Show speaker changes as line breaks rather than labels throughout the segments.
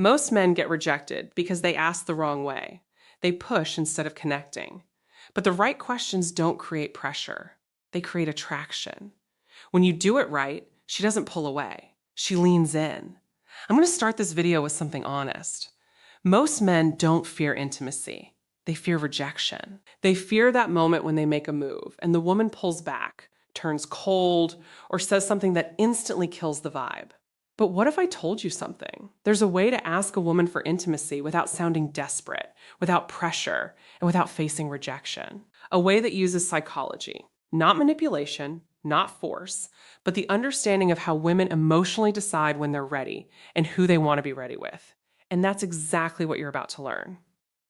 Most men get rejected because they ask the wrong way. They push instead of connecting. But the right questions don't create pressure. They create attraction. When you do it right, she doesn't pull away. She leans in. I'm going to start this video with something honest. Most men don't fear intimacy. They fear rejection. They fear that moment when they make a move and the woman pulls back, turns cold, or says something that instantly kills the vibe. But what if I told you something? There's a way to ask a woman for intimacy without sounding desperate, without pressure, and without facing rejection. A way that uses psychology, not manipulation, not force, but the understanding of how women emotionally decide when they're ready and who they want to be ready with. And that's exactly what you're about to learn.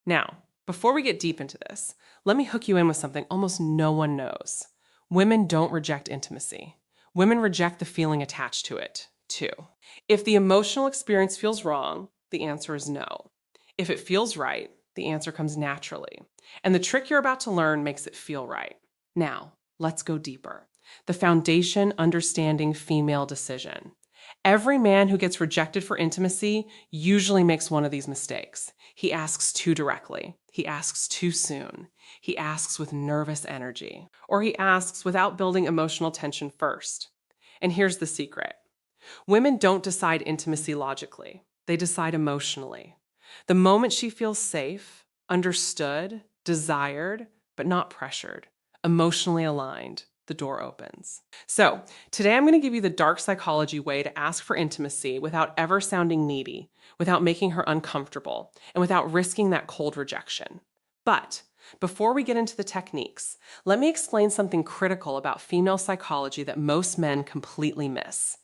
Now, before we get deep into this, let me hook you in with something almost no one knows. Women don't reject intimacy. Women reject the feeling attached to it, too. If the emotional experience feels wrong, the answer is no. If it feels right, the answer comes naturally. And the trick you're about to learn makes it feel right. Now, let's go deeper. The foundation understanding female decision. Every man who gets rejected for intimacy usually makes one of these mistakes. He asks too directly. He asks too soon. He asks with nervous energy. Or he asks without building emotional tension first. And here's the secret. Women don't decide intimacy logically. They decide emotionally. The moment she feels safe, understood, desired, but not pressured, emotionally aligned, the door opens. So, today I'm going to give you the dark psychology way to ask for intimacy without ever sounding needy, without making her uncomfortable, and without risking that cold rejection. But before we get into the techniques, let me explain something critical about female psychology that most men completely miss.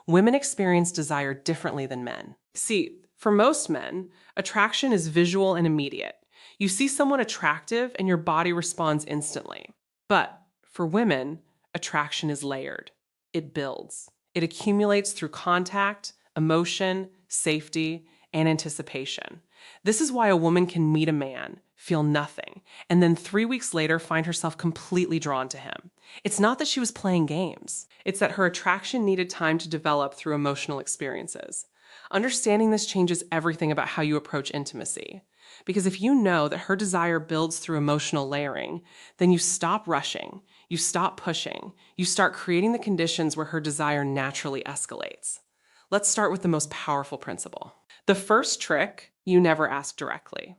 Women experience desire differently than men. See, for most men, attraction is visual and immediate. You see someone attractive and your body responds instantly. But for women, attraction is layered. It builds. It accumulates through contact, emotion, safety, and anticipation. This is why a woman can meet a man, feel nothing, and then 3 weeks later find herself completely drawn to him. It's not that she was playing games. It's that her attraction needed time to develop through emotional experiences. Understanding this changes everything about how you approach intimacy. Because if you know that her desire builds through emotional layering, then you stop rushing, you stop pushing, you start creating the conditions where her desire naturally escalates. Let's start with the most powerful principle. The first trick, you never ask directly.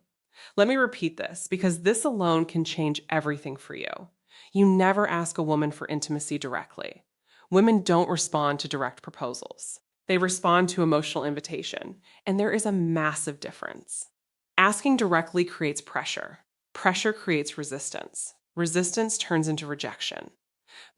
Let me repeat this, because this alone can change everything for you. You never ask a woman for intimacy directly. Women don't respond to direct proposals. They respond to emotional invitation, and there is a massive difference. Asking directly creates pressure. Pressure creates resistance. Resistance turns into rejection.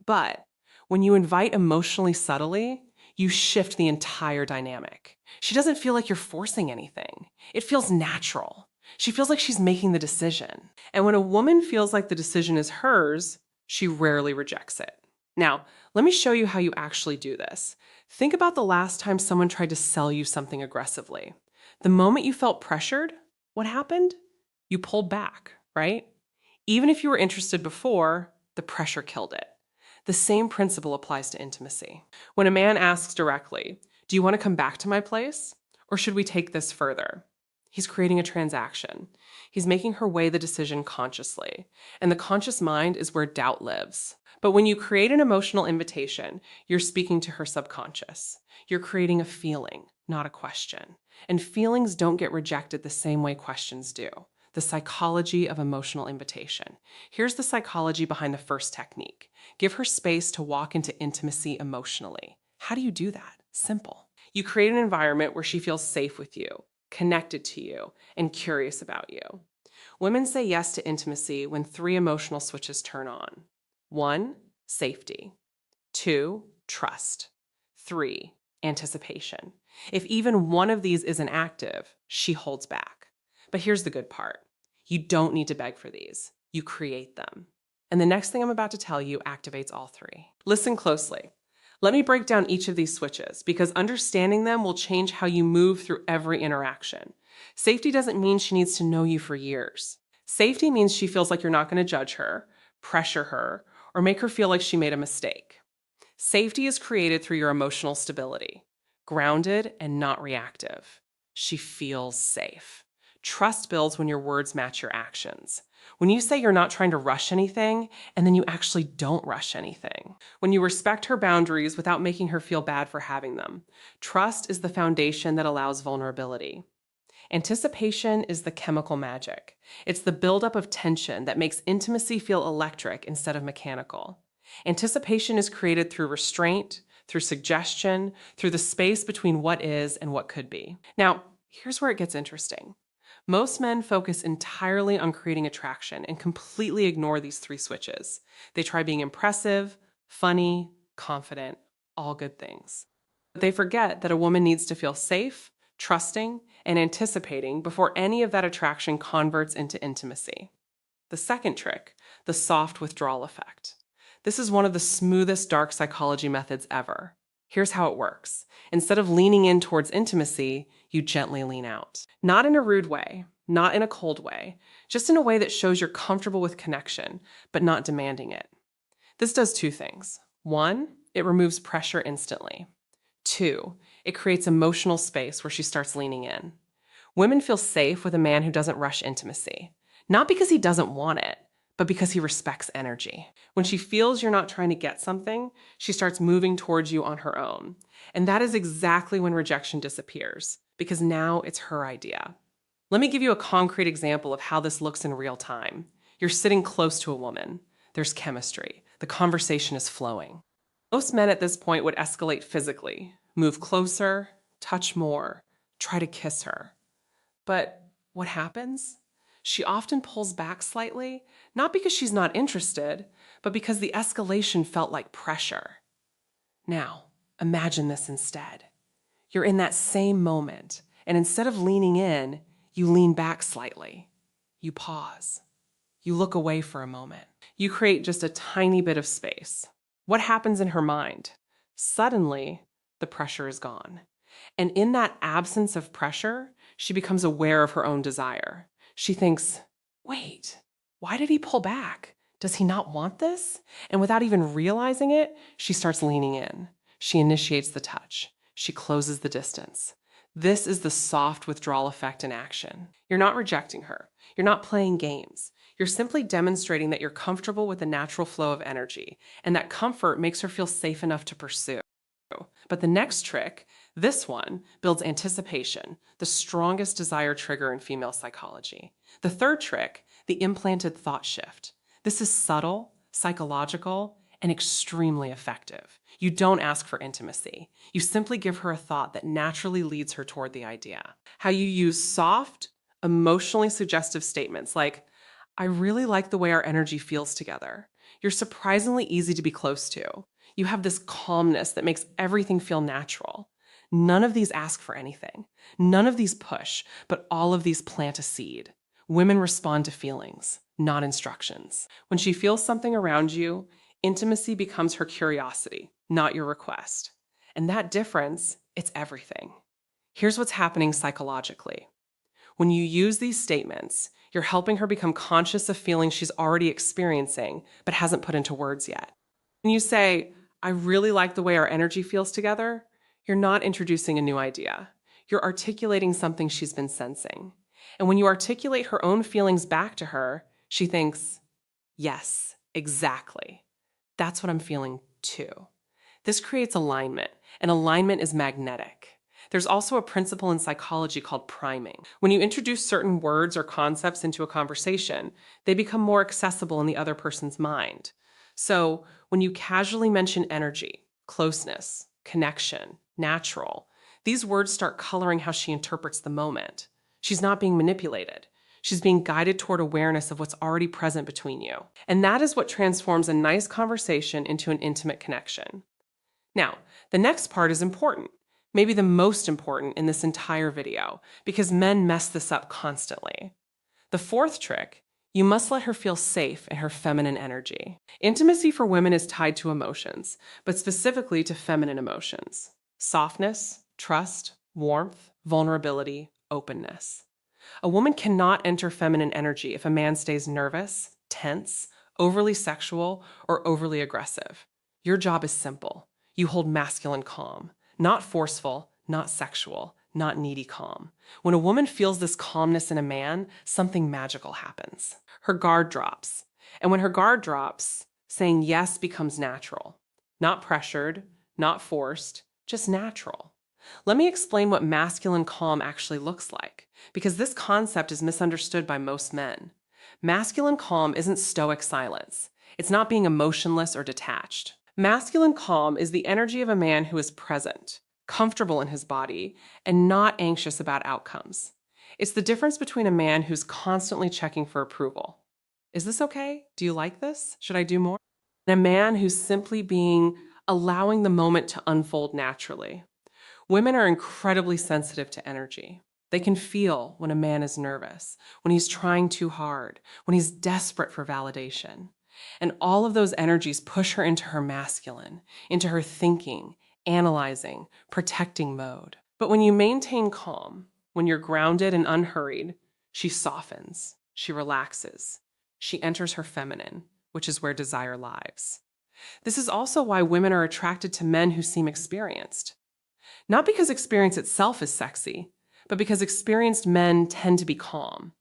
But when you invite emotionally subtly, you shift the entire dynamic. She doesn't feel like you're forcing anything. It feels natural. She feels like she's making the decision. And when a woman feels like the decision is hers, she rarely rejects it. Now, let me show you how you actually do this. Think about the last time someone tried to sell you something aggressively. The moment you felt pressured, what happened? You pulled back, right? Even if you were interested before, the pressure killed it. The same principle applies to intimacy. When a man asks directly, "Do you want to come back to my place? Or should we take this further?" He's creating a transaction. He's making her weigh the decision consciously. And the conscious mind is where doubt lives. But when you create an emotional invitation, you're speaking to her subconscious. You're creating a feeling, not a question. And feelings don't get rejected the same way questions do. The psychology of emotional invitation. Here's the psychology behind the first technique. Give her space to walk into intimacy emotionally. How do you do that? Simple. You create an environment where she feels safe with you, connected to you, and curious about you. Women say yes to intimacy when 3 emotional switches turn on. 1, safety. 2, trust. 3, anticipation. If even one of these isn't active, she holds back. But here's the good part. You don't need to beg for these. You create them. And the next thing I'm about to tell you activates all 3. Listen closely. Let me break down each of these switches, because understanding them will change how you move through every interaction. Safety doesn't mean she needs to know you for years. Safety means she feels like you're not going to judge her, pressure her, or make her feel like she made a mistake. Safety is created through your emotional stability, grounded and not reactive. She feels safe. Trust builds when your words match your actions. When you say you're not trying to rush anything, and then you actually don't rush anything. When you respect her boundaries without making her feel bad for having them. Trust is the foundation that allows vulnerability. Anticipation is the chemical magic. It's the buildup of tension that makes intimacy feel electric instead of mechanical. Anticipation is created through restraint, through suggestion, through the space between what is and what could be. Now, here's where it gets interesting. Most men focus entirely on creating attraction and completely ignore these three switches. They try being impressive, funny, confident, all good things. But they forget that a woman needs to feel safe, trusting, and anticipating before any of that attraction converts into intimacy. The second trick, the soft withdrawal effect. This is one of the smoothest dark psychology methods ever. Here's how it works. Instead of leaning in towards intimacy, you gently lean out. Not in a rude way, not in a cold way, just in a way that shows you're comfortable with connection, but not demanding it. This does two things. One, it removes pressure instantly. Two, it creates emotional space where she starts leaning in. Women feel safe with a man who doesn't rush intimacy, not because he doesn't want it, but because he respects energy. When she feels you're not trying to get something, she starts moving towards you on her own. And that is exactly when rejection disappears, because now it's her idea. Let me give you a concrete example of how this looks in real time. You're sitting close to a woman. There's chemistry. The conversation is flowing. Most men at this point would escalate physically, move closer, touch more, try to kiss her. But what happens? She often pulls back slightly, not because she's not interested, but because the escalation felt like pressure. Now, imagine this instead. You're in that same moment, and instead of leaning in, you lean back slightly. You pause. You look away for a moment. You create just a tiny bit of space. What happens in her mind? Suddenly, the pressure is gone. And in that absence of pressure, she becomes aware of her own desire. She thinks, wait, why did he pull back? Does he not want this? And without even realizing it, she starts leaning in. She initiates the touch. She closes the distance. This is the soft withdrawal effect in action. You're not rejecting her. You're not playing games. You're simply demonstrating that you're comfortable with the natural flow of energy, and that comfort makes her feel safe enough to pursue. But the next trick, this one, builds anticipation, the strongest desire trigger in female psychology. The third trick, the implanted thought shift. This is subtle, psychological, and extremely effective. You don't ask for intimacy. You simply give her a thought that naturally leads her toward the idea. How you use soft, emotionally suggestive statements like, I really like the way our energy feels together. You're surprisingly easy to be close to. You have this calmness that makes everything feel natural. None of these ask for anything. None of these push, but all of these plant a seed. Women respond to feelings, not instructions. When she feels something around you, intimacy becomes her curiosity, not your request. And that difference, it's everything. Here's what's happening psychologically. When you use these statements, you're helping her become conscious of feelings she's already experiencing, but hasn't put into words yet. When you say, I really like the way our energy feels together, you're not introducing a new idea. You're articulating something she's been sensing. And when you articulate her own feelings back to her, she thinks, yes, exactly. That's what I'm feeling too. This creates alignment, and alignment is magnetic. There's also a principle in psychology called priming. When you introduce certain words or concepts into a conversation, they become more accessible in the other person's mind. So when you casually mention energy, closeness, connection, natural, these words start coloring how she interprets the moment. She's not being manipulated. She's being guided toward awareness of what's already present between you. And that is what transforms a nice conversation into an intimate connection. Now, the next part is important, maybe the most important in this entire video, because men mess this up constantly. The fourth trick, you must let her feel safe in her feminine energy. Intimacy for women is tied to emotions, but specifically to feminine emotions. Softness, trust, warmth, vulnerability, openness. A woman cannot enter feminine energy if a man stays nervous, tense, overly sexual, or overly aggressive. Your job is simple. You hold masculine calm, not forceful, not sexual, not needy calm. When a woman feels this calmness in a man, something magical happens. Her guard drops. And when her guard drops, saying yes becomes natural. Not pressured, not forced, just natural. Let me explain what masculine calm actually looks like, because this concept is misunderstood by most men. Masculine calm isn't stoic silence. It's not being emotionless or detached. Masculine calm is the energy of a man who is present, comfortable in his body, and not anxious about outcomes. It's the difference between a man who's constantly checking for approval. Is this okay? Do you like this? Should I do more? And a man who's simply allowing the moment to unfold naturally. Women are incredibly sensitive to energy. They can feel when a man is nervous, when he's trying too hard, when he's desperate for validation. And all of those energies push her into her masculine, into her thinking, analyzing, protecting mode. But when you maintain calm, when you're grounded and unhurried, she softens, she relaxes, she enters her feminine, which is where desire lives. This is also why women are attracted to men who seem experienced. Not because experience itself is sexy, but because experienced men tend to be calm.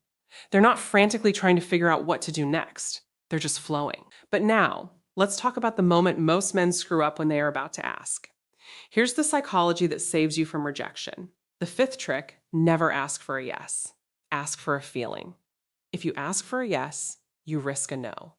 They're not frantically trying to figure out what to do next. They're just flowing. But now, let's talk about the moment most men screw up when they are about to ask. Here's the psychology that saves you from rejection. The fifth trick: never ask for a yes. Ask for a feeling. If you ask for a yes, you risk a no.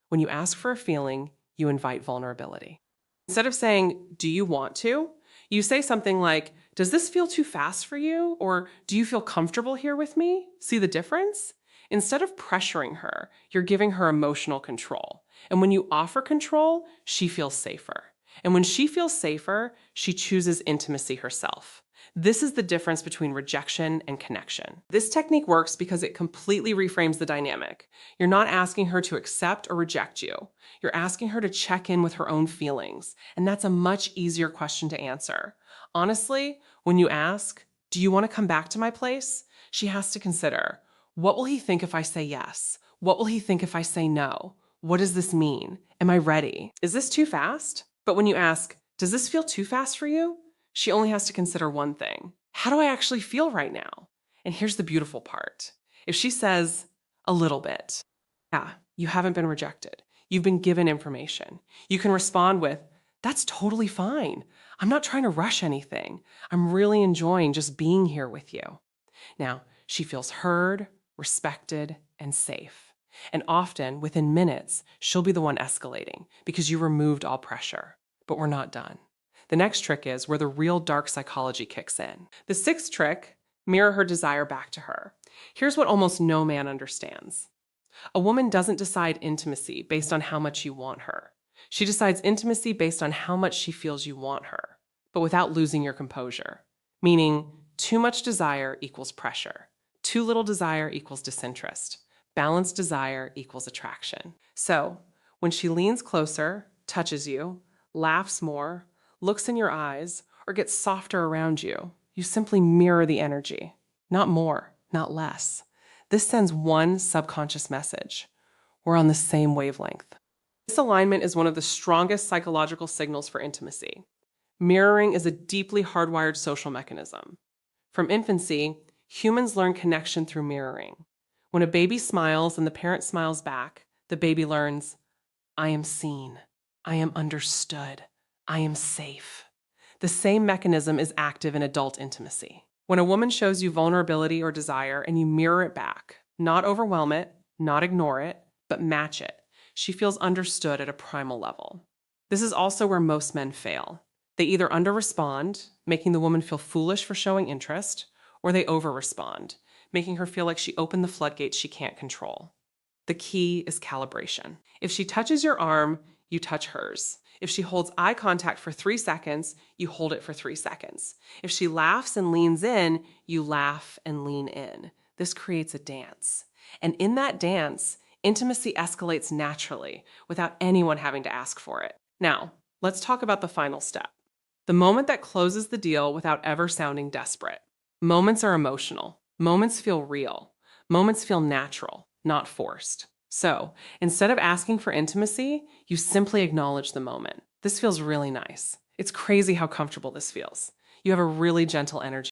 When you ask for a feeling, you invite vulnerability. Instead of saying, "Do you want to?" you say something like, "Does this feel too fast for you?" Or, "Do you feel comfortable here with me?" See the difference? Instead of pressuring her, you're giving her emotional control. And when you offer control, she feels safer. And when she feels safer, she chooses intimacy herself. This is the difference between rejection and connection. This technique works because it completely reframes the dynamic. You're not asking her to accept or reject you. You're asking her to check in with her own feelings. And that's a much easier question to answer. Honestly, when you ask, "Do you want to come back to my place?" she has to consider, what will he think if I say yes? What will he think if I say no? What does this mean? Am I ready? Is this too fast? But when you ask, "Does this feel too fast for you?" she only has to consider one thing. How do I actually feel right now? And here's the beautiful part. If she says, "A little bit," yeah, you haven't been rejected. You've been given information. You can respond with, "That's totally fine. I'm not trying to rush anything. I'm really enjoying just being here with you." Now, she feels heard, respected, and safe. And often, within minutes, she'll be the one escalating because you removed all pressure. But we're not done. The next trick is where the real dark psychology kicks in. The sixth trick: mirror her desire back to her. Here's what almost no man understands. A woman doesn't decide intimacy based on how much you want her. She decides intimacy based on how much she feels you want her, but without losing your composure. Meaning, too much desire equals pressure. Too little desire equals disinterest. Balanced desire equals attraction. So, when she leans closer, touches you, laughs more, looks in your eyes, or gets softer around you, you simply mirror the energy. Not more, not less. This sends one subconscious message: we're on the same wavelength. This alignment is one of the strongest psychological signals for intimacy. Mirroring is a deeply hardwired social mechanism. From infancy, humans learn connection through mirroring. When a baby smiles and the parent smiles back, the baby learns, "I am seen. I am understood. I am safe." The same mechanism is active in adult intimacy. When a woman shows you vulnerability or desire and you mirror it back, not overwhelm it, not ignore it, but match it, she feels understood at a primal level. This is also where most men fail. They either under-respond, making the woman feel foolish for showing interest, or they over-respond, making her feel like she opened the floodgates she can't control. The key is calibration. If she touches your arm, you touch hers. If she holds eye contact for 3 seconds, you hold it for 3 seconds. If she laughs and leans in, you laugh and lean in. This creates a dance. And in that dance, intimacy escalates naturally without anyone having to ask for it. Now, let's talk about the final step. The moment that closes the deal without ever sounding desperate. Moments are emotional. Moments feel real. Moments feel natural, not forced. So, instead of asking for intimacy, you simply acknowledge the moment. This feels really nice. It's crazy how comfortable this feels. You have a really gentle energy